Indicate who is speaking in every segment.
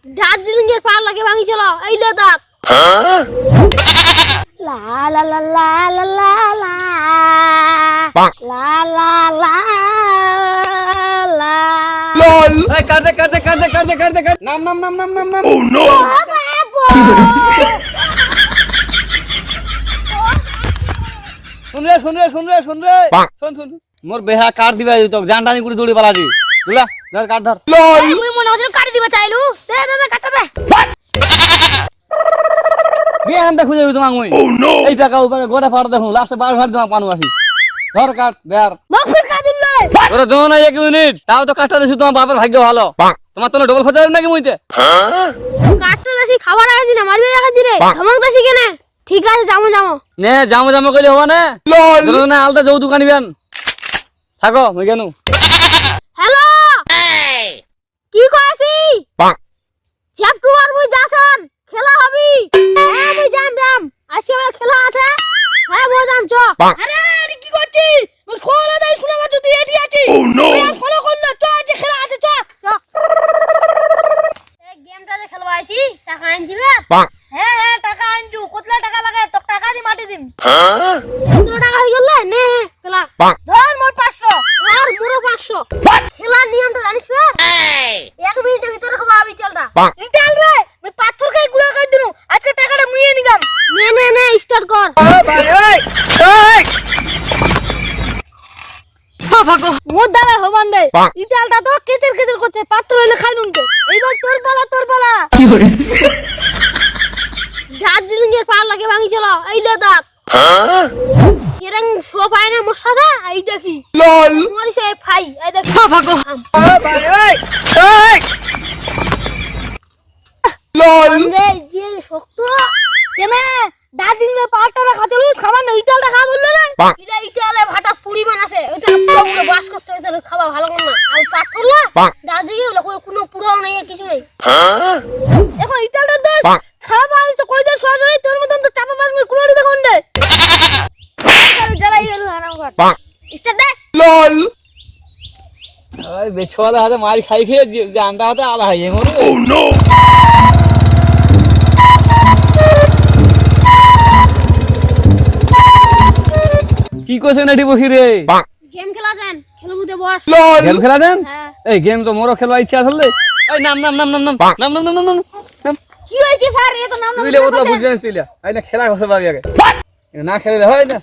Speaker 1: দার্জিলিং এর পাল লাগে ভাঙি চলো এই লে দাঁত লা লা লা লা লা লা লা লা লা লা লা
Speaker 2: LOL
Speaker 3: এই কাট দে নাম
Speaker 2: Oh no
Speaker 3: শুন রে শুন মোর বেহা কাট দিবা তো জানটানি করে দৌড়ি পালা দি দুলা ধর কাট ধর
Speaker 2: LOL
Speaker 1: মুই মনে হচ্ছে কাটি দিবা চাইলু দে দে দে কাটা দে
Speaker 3: বে আনতে খুঁজে তোমাক মুই
Speaker 2: Oh no
Speaker 3: এই টাকা উপরে গোটা ফাড় দেখো লাস্টে 12 ফাড় তোমাক পানু আসি ধর কাট বেয়ার
Speaker 1: মুখ ফির কাজুল লে
Speaker 3: ওরে দো না 1 মিনিট তাও তো কাটটা দিছি তোমার বাবার ভাগ্য ভালো তোমার তো ডবল খরচা নাকি মুইতে
Speaker 1: কাটতে দেছি খাবার আছি না মারবি রাখাছি রে ধমক দেছি কেনে ঠিক আছে যামু
Speaker 3: নে জামো কইলে হবে না
Speaker 2: LOL
Speaker 3: ধরো না আলতা যাও দোকান নিবেন থাকো মুই কেন
Speaker 1: হ্যালো কি কইছি চ্যাপ্টার ওয়ান মুই যাছন খেলা হবি হ্যাঁ মুই যাম আজকে বেলা খেলা আছে হ্যাঁ মুই যাম চ আরে আরে কি করছিস মুই খোলা দেই শুনে বাজু তুই এটি আছিস
Speaker 2: Oh no
Speaker 1: ফলো কর না তো আজ খেলা আছে চ এই গেমটা যে খেলবা আইছি টাকা আনছিবে হ্যাঁ টাকা আনছু কতলা টাকা লাগে তো টাকা দি মাটি দিম কত টাকা হই গেল নে খেলা ধর মোর 500 আর মোরও 500 খেলা নিয়মটা জানিস না 1 মিনিটের ভিতরে খাওয়া আবি চলটা চল রে আমি পাথর খাই গুড়া কই দিনু আজকে টাকাটা মুইয়ে নিগাম নে স্টার্ট কর মোর দালা হবান দে ইটালটা তো কেতের করছে পাথর হইলে খাই নুনতে এইবার তোর পালা দার্জিলিং এর পাল লাগে ভাঙি চলো এই লে দাঁত এরং শো পায় না মোর সাথে এই দেখি
Speaker 2: LOL
Speaker 1: মোর সে ফাই এই দেখি
Speaker 2: LOL
Speaker 1: রে যে শক্ত কেনে দার্জিলিং এর পালটা খাতে লুস খাবার না ইটালটা খা বললো রে ইটালে ভাটা পুরি বানাছে ওটা পুরো বাস করছে এটা খাওয়া ভালো না আর পাথর না দার্জিলিং এর কোনো পুরাও নেই কিছু নেই এখন ইটালটা দে খাবার তো কই দে সরাসরি তোর মতন তো চাপা মারবি কুড়ি দেখুন দে জ্বালাই গেল হারাম কর স্টার্ট দে
Speaker 2: LOL
Speaker 3: ওই বেছওয়ালা হাতে মার খাই খেয়ে জানটা হাতে আলা হয়ে মরে
Speaker 2: Oh no
Speaker 3: কি কইছ না এটি বসি রে
Speaker 1: গেম খেলা দেন খেলবো দে বস
Speaker 2: LOL
Speaker 3: গেম খেলা দেন
Speaker 1: হ্যাঁ
Speaker 3: এই গেম তো মোরও খেলবা ইচ্ছা আসলে এই নাম
Speaker 1: কি হইছে স্যার এ তো নাম
Speaker 3: তুই লে ওটা বুঝ জানিস তুইলা এই না খেলা কসে পাবি আগে না খেলে হয় না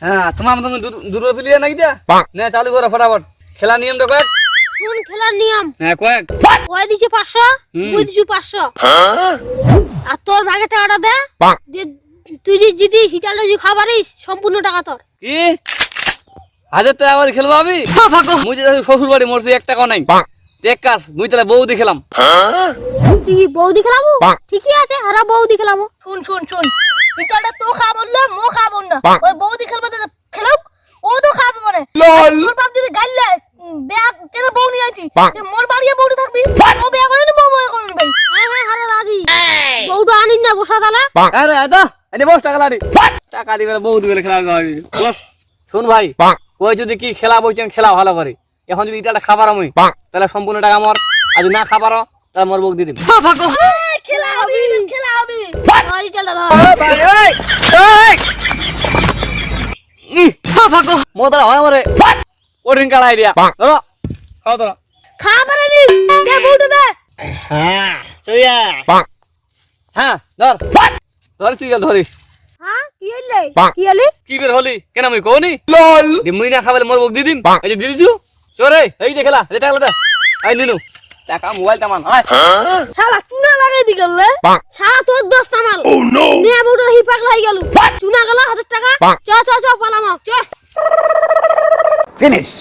Speaker 3: হ্যাঁ তোমার মত দূর প্লেয়ার নাকি দিয়া না চালু করো ফটাফট খেলা নিয়ম তো কয়েক
Speaker 1: শুন খেলার নিয়ম
Speaker 3: হ্যাঁ কয়েক
Speaker 1: ওই দিছে 500 মুই দিছি 500 আর তোর ভাগে টাকাটা দে যে তুই যে জিতি হিটালটা যে খাবারিস সম্পূর্ণ টাকা তোর
Speaker 3: কি হাজার টাকা আবার খেলবো আমি মুই যে শ্বশুর বাড়ি মোর 1 টাকাও নাই এক কাজ মুই তাহলে বৌদি খেলাম
Speaker 1: তুই কি বৌদি খেলাবো ঠিকই আছে হারা বৌদি খেলাবো শুন হিটালটা তো খাবো না মো খাবো না ওই বৌদি খেলবা তো খেলাও ও তো খাবো মানে
Speaker 2: LOL
Speaker 1: তোর বাপ যদি গাইলে বিয়া কেন বউ নিয়ে আইছি যে মোর বাড়িয়ে বউটা থাকবি ও বিয়া করে না বউ করে না ভাই হ্যাঁ হারা রাজি বউটা আনিন না বসা তালা
Speaker 3: আরে আদা এনে বস টাকা লারি টাকা দিবে বৌদি বলে খেলা হবে বস শুন ভাই ওই যদি কি খেলা বইছেন খেলা ভালো করে এখন যদি এটা খাবার আমি তাহলে সম্পূর্ণ টাকা আমার আর যদি না খাবার তাহলে মোর বউ দিয়ে দিন
Speaker 1: খেলা হবে আর হিটালটা ধর
Speaker 3: মোর দ্বারা হয় আমারে ওরিং কাড়া আইডিয়া ধরো খাও ধরো
Speaker 1: খাবারে নি দে বউটা দে
Speaker 3: হ্যাঁ চইয়া হ্যাঁ ধর ধরিস তুই ধরিস
Speaker 1: হ্যাঁ কি হইলে কি হলি
Speaker 3: কি করে হলি কেন আমি কওনি
Speaker 2: LOL
Speaker 3: মুই না খাবালে মোর বউ দিয়ে দিন এই যে দিয়ে দিছু চরে এই যে খেলা এই টাকা দে আই নিনু টাকা মোবাইল তামান আয়
Speaker 1: শালা চুনা লাগাই দি গেলে শালা তোর দোষ তামাল
Speaker 2: Oh no
Speaker 1: নে বউটা হি পাগলা হই গেল চুনা গেল 1000 টাকা চ পালাম চ
Speaker 2: Finish